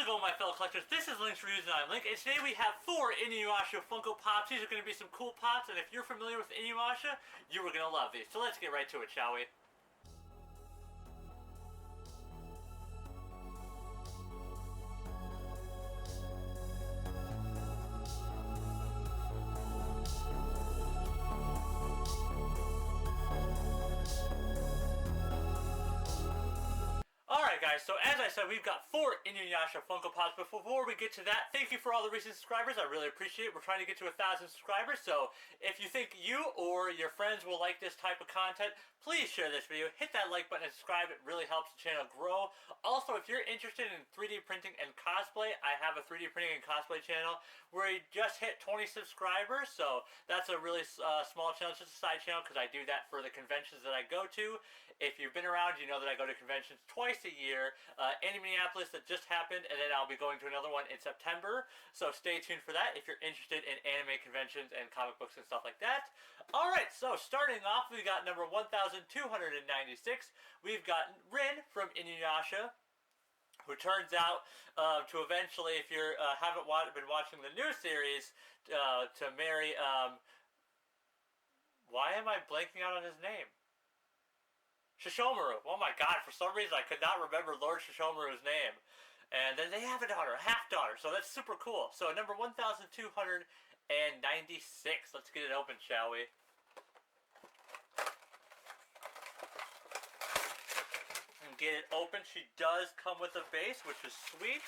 How's it going, my fellow collectors? This is Link's Reviews and I'm Link, and today we have 4 Inuyasha Funko Pops. These are going to be some cool pops, and if you're familiar with Inuyasha, you are going to love these. So let's get right to it, shall we? Alright guys, so as I said, we've got 4 Inuyasha Funko Pops, but before we get to that, thank you for all the recent subscribers. I really appreciate it. We're trying to get to 1,000 subscribers, so if you think you or your friends will like this type of content, please share this video, hit that like button and subscribe. It really helps the channel grow. Also, if you're interested in 3D printing and cosplay, I have a 3D printing and cosplay channel where we just hit 20 subscribers, so that's a really small channel, just a side channel, because I do that for the conventions that I go to. If you've been around, you know that I go to conventions twice a year, in Minneapolis that just happened, and then I'll be going to another one in September, so stay tuned for that if you're interested in anime conventions and comic books and stuff like that. Alright, so starting off, we got number 1296, we've got Rin from Inuyasha, who turns out to eventually, if you haven't been watching the new series, to marry, why am I blanking out on his name? Shishomaru. Oh my god, for some reason I could not remember Lord Shishomaru's name. And then they have a daughter, a half-daughter, so that's super cool. So number 1296. Let's get it open, shall we? And get it open. She does come with a base, which is sweet.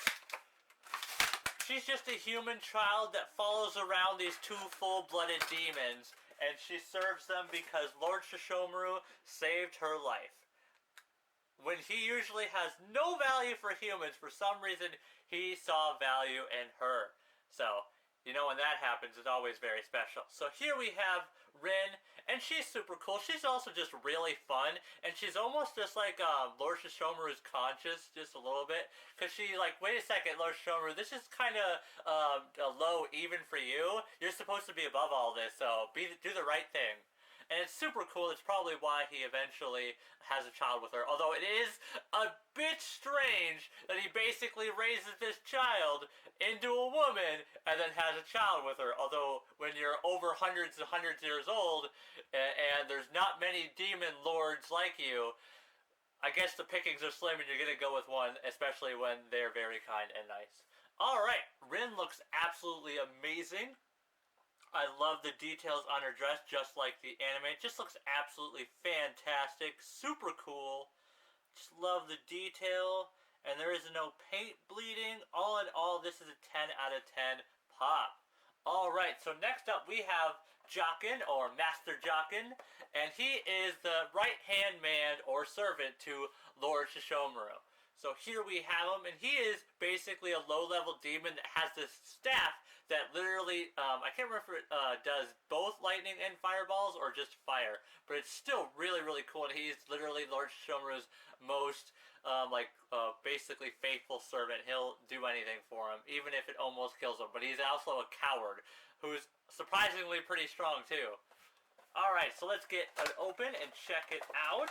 She's just a human child that follows around these 2 full-blooded demons, and she serves them because Lord Shishomaru saved her life. When he usually has no value for humans, for some reason he saw value in her. So, you know, when that happens, it's always very special. So here we have Rin, and she's super cool. She's also just really fun, and she's almost just like Lord Shishomaru's conscious, just a little bit. Because she's like, wait a second, Lord Shishomaru, this is kind of low even for you. You're supposed to be above all this, so do the right thing. And it's super cool. It's probably why he eventually has a child with her. Although it is a bit strange that he basically raises this child into a woman and then has a child with her. Although when you're over hundreds and hundreds of years old and there's not many demon lords like you, I guess the pickings are slim and you're going to go with one, especially when they're very kind and nice. Alright, Rin looks absolutely amazing. I love the details on her dress, just like the anime. It just looks absolutely fantastic. Super cool. Just love the detail. And there is no paint bleeding. All in all, this is a 10 out of 10 pop. Alright, so next up we have Jaken, or Master Jaken. And he is the right-hand man, or servant, to Lord Shishomaru. So here we have him, and he is basically a low-level demon that has this staff that literally, I can't remember if it does both lightning and fireballs or just fire, but it's still really, really cool, and he's literally Lord Shishomaru's most, basically faithful servant. He'll do anything for him, even if it almost kills him, but he's also a coward, who's surprisingly pretty strong, too. Alright, so let's get it open and check it out.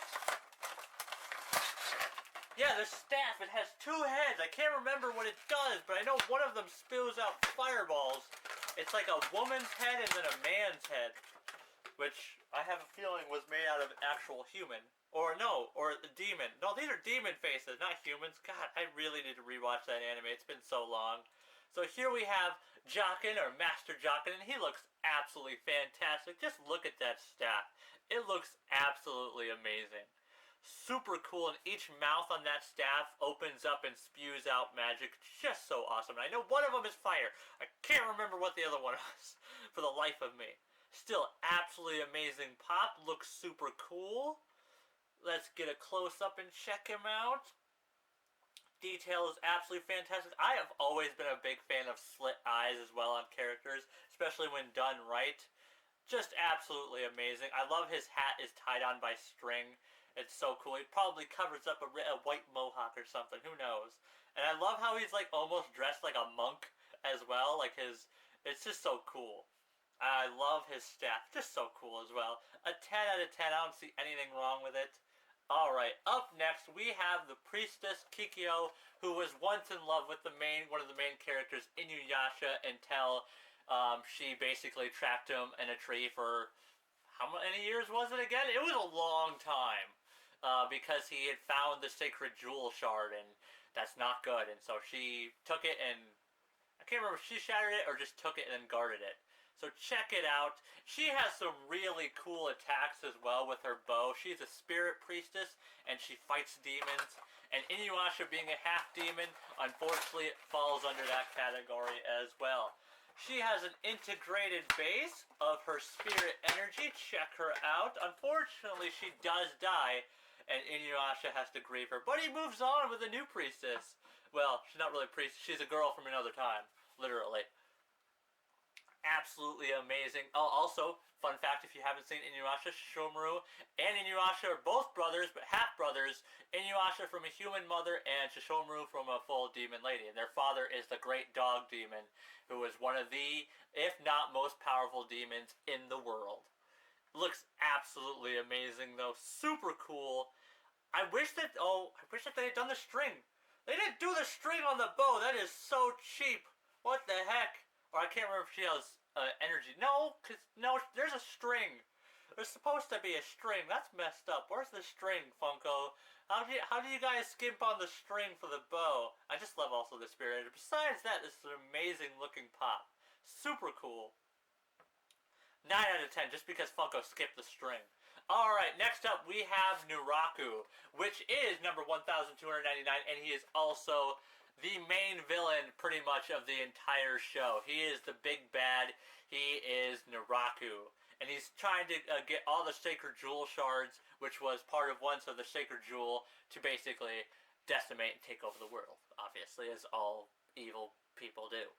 Yeah, the staff, it has 2 heads. I can't remember what it does, but I know one of them spews out fireballs. It's like a woman's head and then a man's head, which I have a feeling was made out of an actual human. Or no, or a demon. No, these are demon faces, not humans. God, I really need to rewatch that anime. It's been so long. So here we have Jaken, or Master Jaken, and he looks absolutely fantastic. Just look at that staff. It looks absolutely amazing. Super cool, and each mouth on that staff opens up and spews out magic. Just so awesome. And I know one of them is fire. I can't remember what the other one was for the life of me. Still, absolutely amazing pop. Looks super cool. Let's get a close-up and check him out. Detail is absolutely fantastic. I have always been a big fan of slit eyes as well on characters, especially when done right. Just absolutely amazing. I love his hat is tied on by string. It's so cool. He probably covers up a white mohawk or something. Who knows? And I love how he's like almost dressed like a monk as well. Like his... It's just so cool. I love his staff. Just so cool as well. A 10 out of 10. I don't see anything wrong with it. Alright, up next we have the priestess Kikyo, who was once in love with one of the main characters, Inuyasha, until she basically trapped him in a tree for how many years was it again? It was a long time. Because he had found the sacred jewel shard, and that's not good. And so she took it, and I can't remember if she shattered it or just took it and then guarded it. So check it out. She has some really cool attacks as well with her bow. She's a spirit priestess, and she fights demons. And Inuyasha, being a half demon, unfortunately falls under that category as well. She has an integrated base of her spirit energy. Check her out. Unfortunately, she does die, and Inuyasha has to grieve her. But he moves on with a new priestess. Well, she's not really a priestess. She's a girl from another time, literally. Absolutely amazing. Oh, also, fun fact, if you haven't seen Inuyasha, Shishomaru and Inuyasha are both brothers, but half-brothers. Inuyasha from a human mother and Shishomaru from a full demon lady. And their father is the great dog demon, who is one of the, if not most powerful demons in the world. Looks absolutely amazing, though. Super cool. I wish that they had done the string. They didn't do the string on the bow. That is so cheap. What the heck? Or I can't remember if she has energy. No, there's a string. There's supposed to be a string. That's messed up. Where's the string, Funko? How do you guys skimp on the string for the bow? I just love also the spirit. Besides that, this is an amazing looking pop. Super cool. 9 out of 10, just because Funko skipped the string. Alright, next up we have Nuraku, which is number 1,299, and he is also the main villain, pretty much, of the entire show. He is the big bad. He is Nuraku. And he's trying to get all the sacred jewel shards, which was part of once of the sacred jewel, to basically decimate and take over the world, obviously, as all evil people do.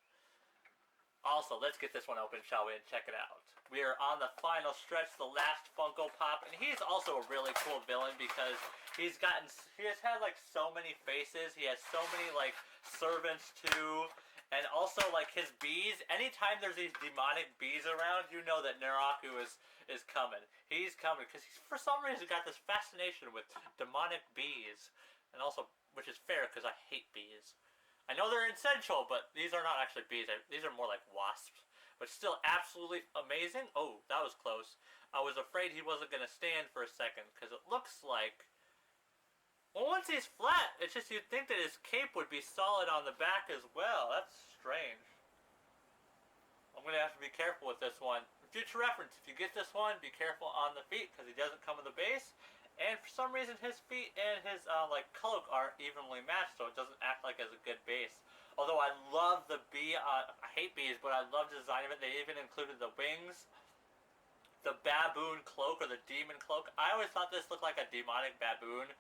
Also, let's get this one open, shall we, and check it out. We are on the final stretch, the last Funko Pop, and he's also a really cool villain because he has had like so many faces. He has so many like servants too, and also like his bees. Anytime there's these demonic bees around, you know that Nuraku is coming. He's coming because he's for some reason got this fascination with demonic bees, and also, which is fair because I hate bees. I know they're essential, but these are not actually bees. These are more like wasps. But still absolutely amazing. Oh, that was close. I was afraid he wasn't going to stand for a second, because it looks like... Well, once he's flat, it's just you'd think that his cape would be solid on the back as well. That's strange. I'm going to have to be careful with this one. Future reference, if you get this one, be careful on the feet, because he doesn't come with the base. And for some reason, his feet and his like cloak aren't evenly matched, so it doesn't act like as a good base. Although I love the bee, I hate bees, but I love the design of it. They even included the wings, the baboon cloak or the demon cloak. I always thought this looked like a demonic baboon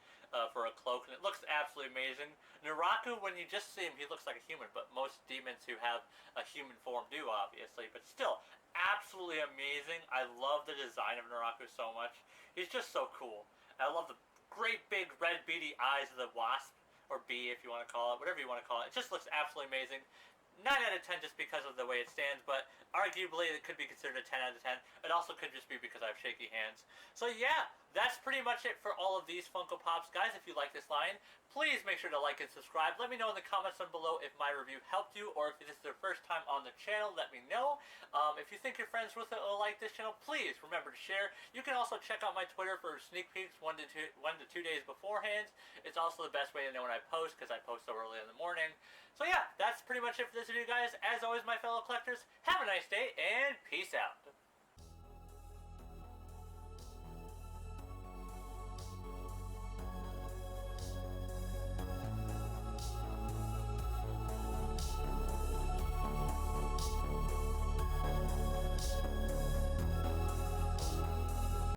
for a cloak, and it looks absolutely amazing. Nuraku, when you just see him, he looks like a human, but most demons who have a human form do, obviously. But still, absolutely amazing. I love the design of Nuraku so much. He's just so cool. I love the great big red beady eyes of the wasp, or bee if you want to call it, whatever you want to call it. It just looks absolutely amazing. 9 out of 10 just because of the way it stands, but arguably it could be considered a 10 out of 10. It also could just be because I have shaky hands. So yeah, that's pretty much it for all of these Funko Pops. Guys, if you like this line, please make sure to like and subscribe. Let me know in the comments down below if my review helped you, or if this is their first time on the channel, let me know. If you think your friends will like this channel, please remember to share. You can also check out my Twitter for sneak peeks 1 to 2 days beforehand. It's also the best way to know when I post, because I post so early in the morning. So yeah, that's pretty much it for this video, guys. As always, my fellow collectors, have a nice day, and peace out.